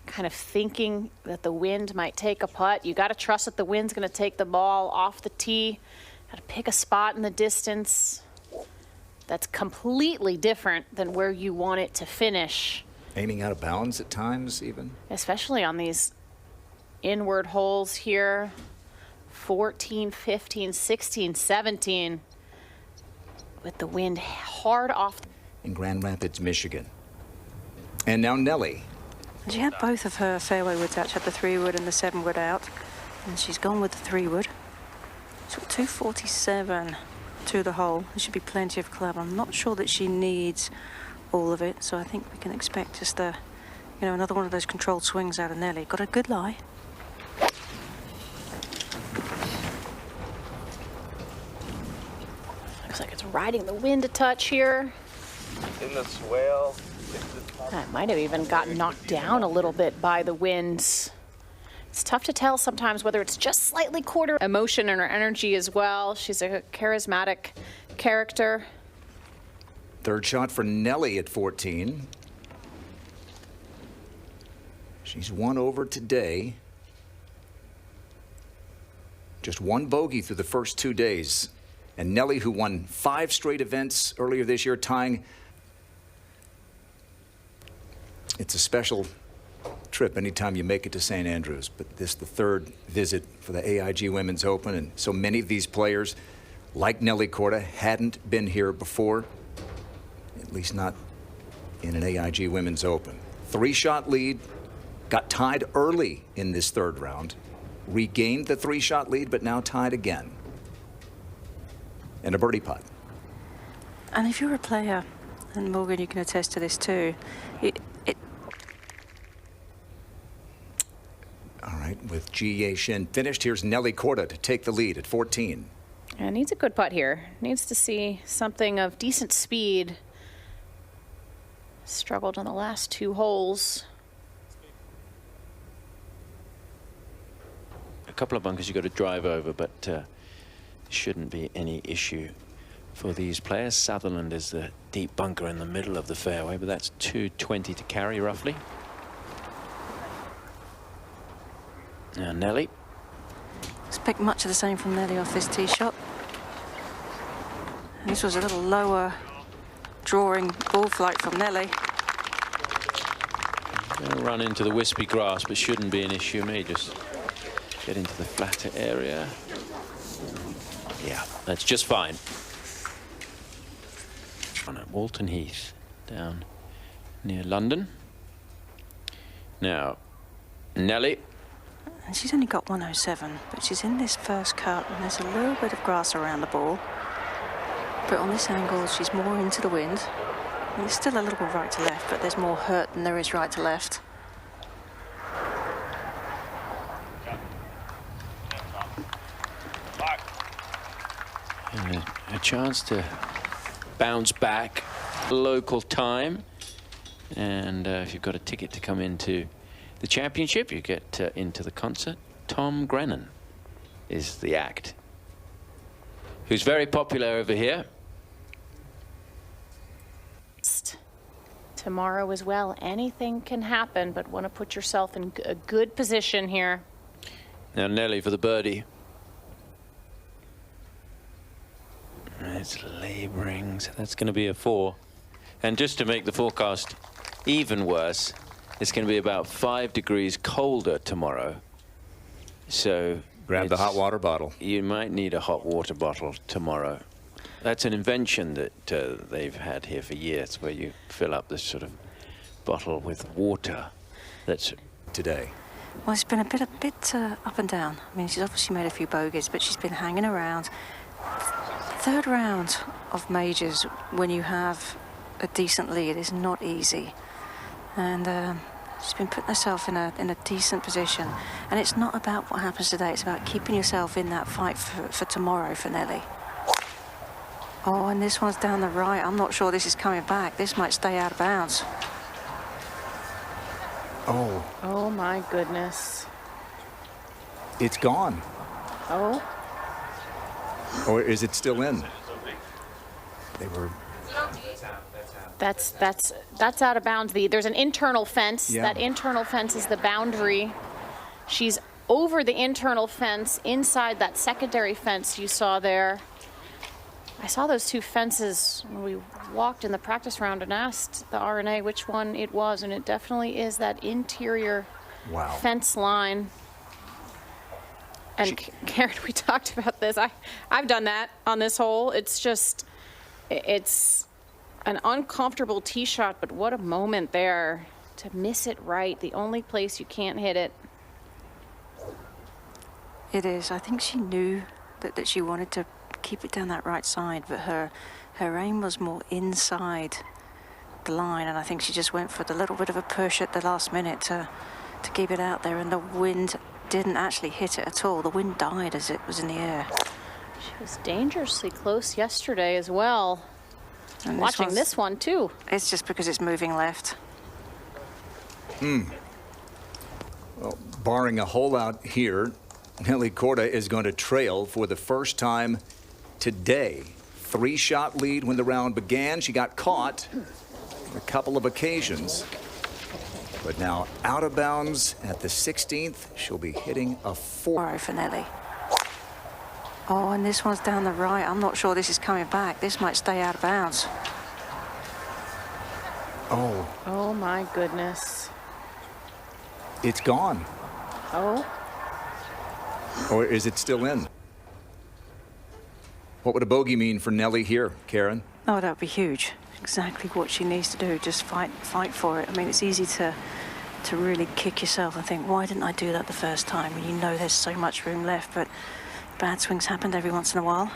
[SPEAKER 8] kind of thinking that the wind might take a putt. You got to trust that the wind's going to take the ball off the tee. Got to pick a spot in the distance that's completely different than where you want it to finish.
[SPEAKER 7] Aiming out of bounds at times, even.
[SPEAKER 8] Especially on these inward holes here. 14, 15, 16, 17. With the wind hard off.
[SPEAKER 7] In Grand Rapids, Michigan. And now Nelly.
[SPEAKER 9] She had both of her fairway woods out. She had the 3-wood and the 7-wood out. And she's gone with the 3-wood. She's got 247 to the hole. There should be plenty of club. I'm not sure that she needs all of it. So I think we can expect just a, you know, another one of those controlled swings out of Nelly. Got a good lie.
[SPEAKER 8] Looks like it's riding the wind a touch here.
[SPEAKER 10] In the swale.
[SPEAKER 8] That might have even gotten knocked down a little bit by the winds. It's tough to tell sometimes whether it's just slightly quarter emotion and her energy as well. She's a charismatic character.
[SPEAKER 7] Third shot for Nelly at 14. She's 1 over today. Just 1 bogey through the first 2 days. And Nelly, who won 5 straight events earlier this year, tying. It's a special trip anytime you make it to St. Andrews, but this the 3rd visit for the AIG Women's Open, and so many of these players, like Nelly Korda, hadn't been here before, at least not in an AIG Women's Open. 3-shot lead, got tied early in this 3rd round, regained the 3-shot lead, but now tied again. And a birdie putt.
[SPEAKER 9] And if you're a player, and Morgan, you can attest to this too,
[SPEAKER 7] All right, with Jie Shin finished, here's Nelly Korda to take the lead at 14.
[SPEAKER 8] And needs a good putt here. Needs to see something of decent speed. Struggled on the last 2 holes.
[SPEAKER 11] A couple of bunkers you've got to drive over, but shouldn't be any issue for these players. Sutherland is the deep bunker in the middle of the fairway, but that's 220 to carry roughly. Now Nelly.
[SPEAKER 9] expect much of the same from Nelly off this tee shot. This was a little lower drawing ball flight from Nelly.
[SPEAKER 11] Gonna run into the wispy grass, but shouldn't be an issue. May just get into the flatter area. Yeah, that's just fine. On at Walton Heath, down near London. Now, Nelly.
[SPEAKER 9] And she's only got 107, but she's in this first cut, and there's a little bit of grass around the ball. But on this angle, she's more into the wind. And there's still a little bit right to left, but there's more hurt than there is right to left.
[SPEAKER 11] And a chance to bounce back local time. And if you've got a ticket to come into the championship, you get into the concert. Tom Grennan is the act, who's very popular over here.
[SPEAKER 8] Tomorrow as well, anything can happen, but want to put yourself in a good position here.
[SPEAKER 11] Now Nelly for the birdie. It's labouring, so that's going to be a 4. And just to make the forecast even worse, it's going to be about 5 degrees colder tomorrow. So
[SPEAKER 7] grab the hot water bottle.
[SPEAKER 11] You might need a hot water bottle tomorrow. That's an invention that they've had here for years, where you fill up this sort of bottle with water. That's
[SPEAKER 7] today.
[SPEAKER 9] Well, it's been a bit up and down. I mean, she's obviously made a few bogeys, but she's been hanging around. Third round of majors, when you have a decent lead, is not easy. And she's been putting herself in a decent position. And it's not about what happens today. It's about keeping yourself in that fight for tomorrow for Nelly. Oh, and this one's down the right. I'm not sure this is coming back. This might stay out of bounds.
[SPEAKER 7] Oh.
[SPEAKER 8] Oh, my goodness.
[SPEAKER 7] It's gone.
[SPEAKER 8] Oh.
[SPEAKER 7] Or is it still in? They were
[SPEAKER 8] That's out of bounds. There's an internal fence.
[SPEAKER 7] Yeah.
[SPEAKER 8] That internal fence is the boundary. She's over the internal fence, inside that secondary fence you saw there. I saw those two fences when we walked in the practice round and asked the RNA which one it was, and it definitely is that interior fence line. And Karen, we talked about this. I've done that on this hole. It's an uncomfortable tee shot, but what a moment there to miss it right. The only place you can't hit it.
[SPEAKER 9] It is. I think she knew that she wanted to keep it down that right side, but her aim was more inside the line, and I think she just went for the little bit of a push at the last minute to keep it out there, and the wind didn't actually hit it at all. The wind died as it was in the air.
[SPEAKER 8] She was dangerously close yesterday as well.
[SPEAKER 9] And
[SPEAKER 8] watching this one too.
[SPEAKER 9] It's just because it's moving left.
[SPEAKER 7] Well, barring a hole out here, Nelly Korda is going to trail for the first time today. 3-shot lead when the round began. She got caught on a couple of occasions. But now out of bounds at the 16th. She'll be hitting a 4.
[SPEAKER 9] For Nelly. Oh, and this one's down the right. I'm not sure this is coming back. This might stay out of bounds.
[SPEAKER 7] Oh.
[SPEAKER 8] Oh, my goodness.
[SPEAKER 7] It's gone.
[SPEAKER 8] Oh.
[SPEAKER 7] Or is it still in? What would a bogey mean for Nelly here, Karen?
[SPEAKER 9] Oh, that would be huge. Exactly what she needs to do. Just fight for it. I mean, it's easy to really kick yourself and think, why didn't I do that the first time? When you know there's so much room left, but bad swings happened every once in a while.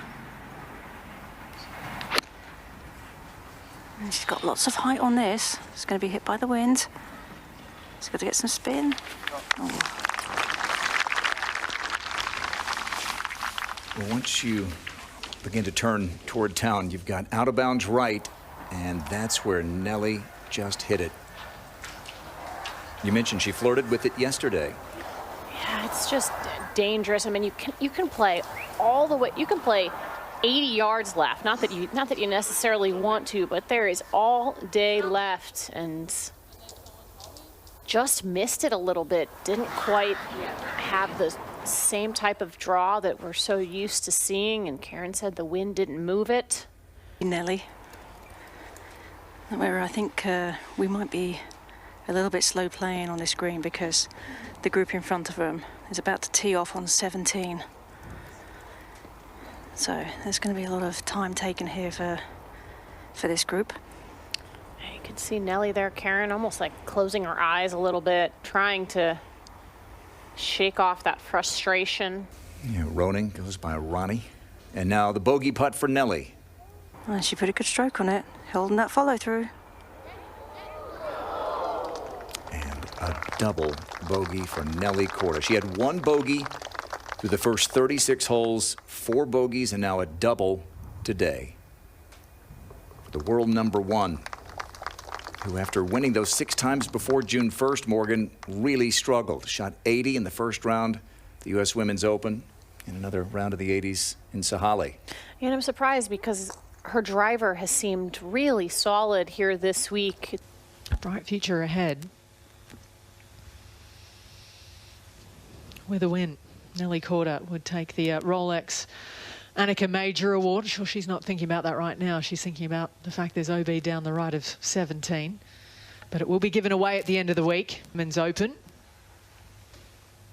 [SPEAKER 9] And she's got lots of height on this. It's going to be hit by the wind. It's got to get some spin. Oh.
[SPEAKER 7] Well, once you begin to turn toward town, you've got out of bounds right, and that's where Nelly just hit it. You mentioned she flirted with it yesterday.
[SPEAKER 8] Yeah, it's just dangerous. I mean, you can play all the way. You can play 80 yards left. Not that you necessarily want to, but there is all day left, and just missed it a little bit. Didn't quite have the same type of draw that we're so used to seeing, and Karen said the wind didn't move it.
[SPEAKER 9] Nelly, where I think we might be a little bit slow playing on this green because the group in front of them is about to tee off on 17. So there's going to be a lot of time taken here for this group.
[SPEAKER 8] You can see Nelly there, Karen, almost like closing her eyes a little bit, trying to shake off that frustration.
[SPEAKER 7] Yeah, Roning goes by Ronnie. And now the bogey putt for Nelly.
[SPEAKER 9] And she put a good stroke on it, holding that follow through.
[SPEAKER 7] And a double bogey for Nelly Korda. She had 1 bogey through the first 36 holes, 4 bogeys, and now a double today. For the world number 1, who after winning those 6 times before June 1st, Morgan, really struggled. Shot 80 in the first round, the U.S. Women's Open, and another round of the 80s in Sahalee.
[SPEAKER 8] And I'm surprised because her driver has seemed really solid here this week. Bright future ahead. With a win, Nelly Korda would take the Rolex Annika Major Award. Sure, she's not thinking about that right now. She's thinking about the fact there's OB down the right of 17. But it will be given away at the end of the week. Men's Open.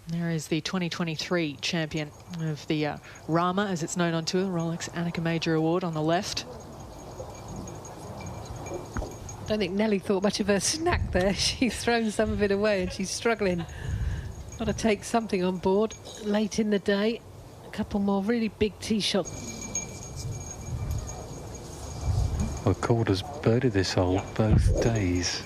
[SPEAKER 8] There is the 2023 champion of the Rama, as it's known on tour, Rolex Annika Major Award on the left.
[SPEAKER 13] I don't think Nelly thought much of her snack there. She's thrown some of it away and she's struggling. Got to take something on board late in the day. A couple more really big tee shots.
[SPEAKER 5] Well, Korda's birdied this hole both days.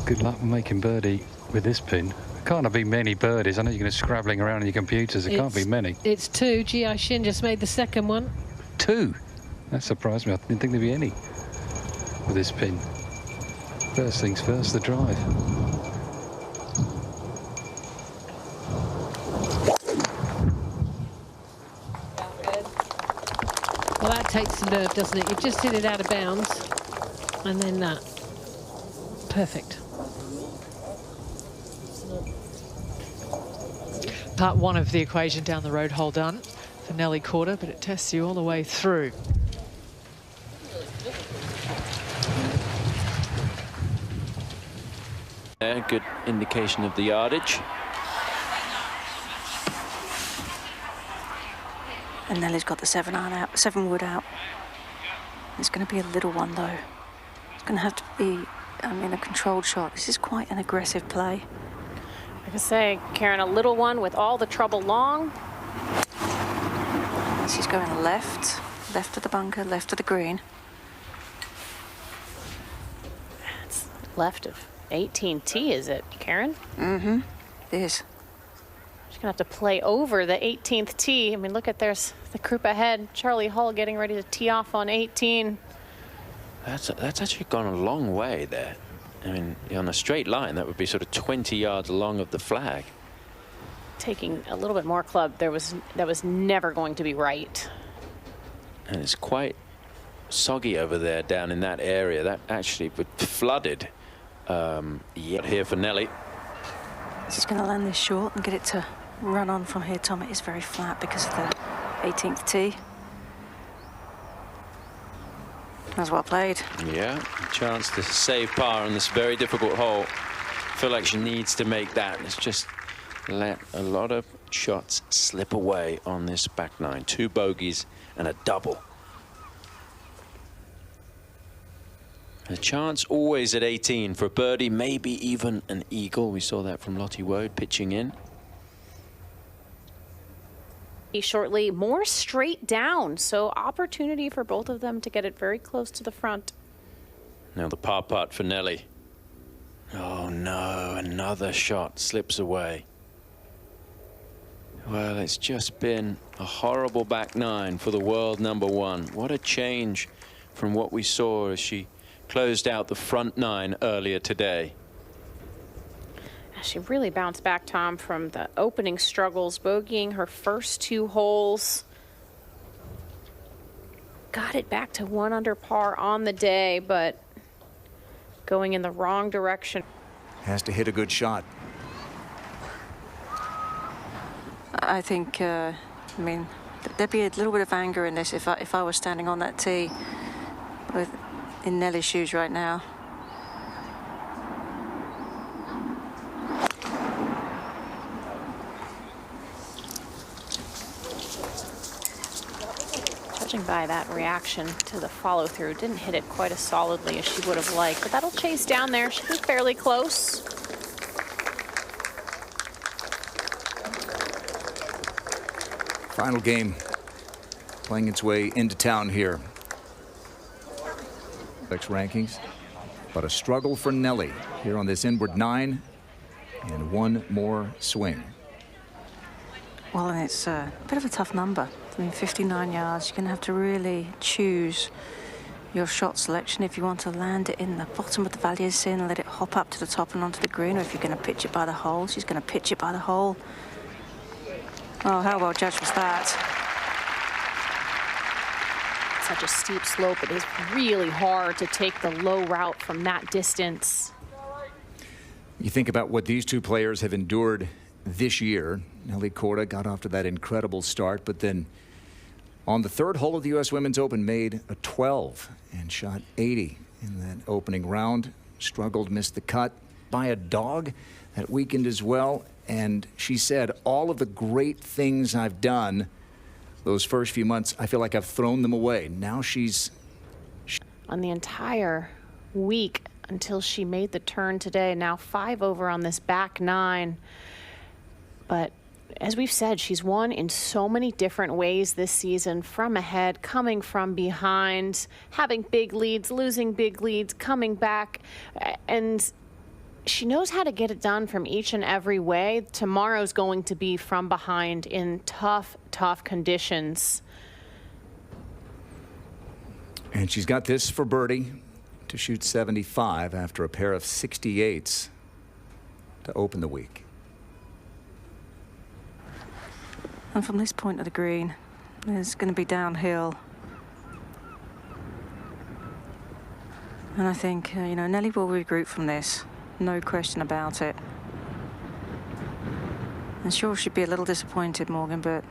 [SPEAKER 5] Good luck making birdie with this pin. Can't have been many birdies. I know you're going to scrabbling around on your computers. There can't be many.
[SPEAKER 13] It's 2. Ji Shin just made the second one.
[SPEAKER 5] 2? That surprised me. I didn't think there'd be any with this pin. First things first, the drive.
[SPEAKER 13] Well, that takes the nerve, doesn't it? You just hit it out of bounds, and then that. Perfect.
[SPEAKER 1] Part one of the equation down the road hole done for Nelly Korda, but it tests you all the way through.
[SPEAKER 11] Good indication of the yardage.
[SPEAKER 9] And Nelly's got the 7-iron out, 7 wood out. It's going to be a little one though. It's going to have to be, I mean, a controlled shot. This is quite an aggressive play.
[SPEAKER 8] Like I say, Karen, a little one with all the trouble long.
[SPEAKER 9] She's going left, left of the bunker, left of the green.
[SPEAKER 8] It's left of 18T, is it, Karen?
[SPEAKER 9] Mm-hmm. It is.
[SPEAKER 8] She's gonna have to play over the 18th tee. I mean, look at there's the group ahead. Charlie Hull getting ready to tee off on 18.
[SPEAKER 11] That's actually gone a long way there. I mean, on a straight line, that would be sort of 20 yards along of the flag.
[SPEAKER 8] Taking a little bit more club, that was never going to be right.
[SPEAKER 11] And it's quite soggy over there down in that area. That actually flooded. Here for Nelly.
[SPEAKER 9] She's going to land this short and get it to run on from here, Tom. It is very flat because of the 18th tee. That's well played.
[SPEAKER 11] Yeah, chance to save par on this very difficult hole. Feel like she needs to make that. It's just let a lot of shots slip away on this back nine. 2 bogeys and a double. A chance always at 18 for a birdie, maybe even an eagle. We saw that from Lottie Woad pitching in.
[SPEAKER 8] Shortly, more straight down, so opportunity for both of them to get it very close to the front.
[SPEAKER 11] Now the par putt for Nelly. Oh no, another shot slips away. Well, it's just been a horrible back nine for the world #1. What a change from what we saw as she closed out the front nine earlier today.
[SPEAKER 8] She really bounced back, Tom, from the opening struggles, bogeying her first 2 holes. Got it back to 1 under par on the day, but going in the wrong direction.
[SPEAKER 7] Has to hit a good shot.
[SPEAKER 9] I think, I mean, there'd be a little bit of anger in this if I was standing on that tee in Nelly's shoes right now.
[SPEAKER 8] Judging by that reaction to the follow-through, didn't hit it quite as solidly as she would have liked, but that'll chase down there. She'll be fairly close.
[SPEAKER 7] Final game playing its way into town here. Rankings, but a struggle for Nelly here on this inward 9 and 1 more swing.
[SPEAKER 9] Well, and it's a bit of a tough number. I mean, 59 yards. You're going to have to really choose your shot selection if you want to land it in the bottom of the valley and let it hop up to the top and onto the green, or if you're going to pitch it by the hole. She's going to pitch it by the hole. Oh, how well judged was that?
[SPEAKER 8] Such a steep slope, it is really hard to take the low route from that distance.
[SPEAKER 7] You think about what these 2 players have endured this year. Nelly Korda got off to that incredible start, but then on the 3rd hole of the U.S. Women's Open made a 12 and shot 80 in that opening round. Struggled, missed the cut by a dog that weekend as well. And she said, all of the great things I've done those first few months, I feel like I've thrown them away. Now she's...
[SPEAKER 8] On the entire week until she made the turn today, now 5 over on this back 9. But as we've said, she's won in so many different ways this season, from ahead, coming from behind, having big leads, losing big leads, coming back. And she knows how to get it done from each and every way. Tomorrow's going to be from behind in tough, tough conditions.
[SPEAKER 7] And she's got this for birdie to shoot 75 after a pair of 68s to open the week.
[SPEAKER 9] And from this point of the green, it's going to be downhill And I think, you know, Nelly will regroup from this. No question about it. And sure, she'd be a little disappointed, Morgan, but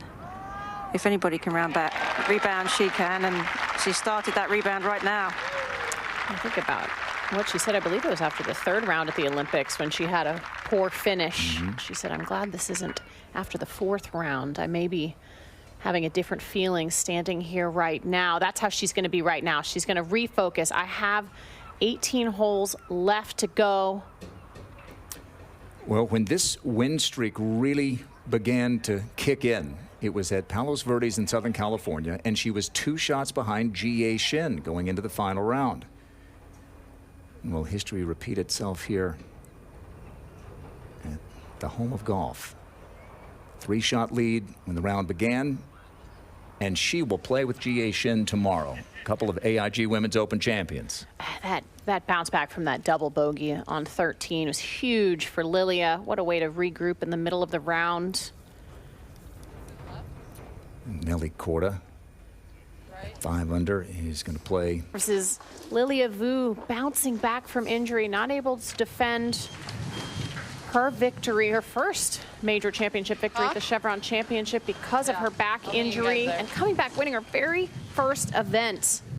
[SPEAKER 9] if anybody can rebound, she can. And she started that rebound right now.
[SPEAKER 8] I think about what she said. I believe it was after the third round at the Olympics when she had a poor finish. She said, I'm glad this isn't after the fourth round. I may be having a different feeling standing here right now. That's how she's going to be right now. She's going to refocus. I have 18 holes left to go.
[SPEAKER 7] Well, when this win streak really began to kick in, it was at Palos Verdes in Southern California, and she was 2 shots behind Jie Shin going into the final round. And will history repeat itself here at the home of golf? 3-shot lead when the round began, and she will play with Jie Shin tomorrow. A couple of AIG Women's Open champions.
[SPEAKER 8] That bounce back from that double bogey on 13 was huge for Lilia. What a way to regroup in the middle of the round.
[SPEAKER 7] Nelly Korda, 5 under, is going to play.
[SPEAKER 8] Versus Lilia Vu, bouncing back from injury, not able to defend her victory, her first major championship victory at the Chevron Championship because of her back injury and coming back winning her very first event.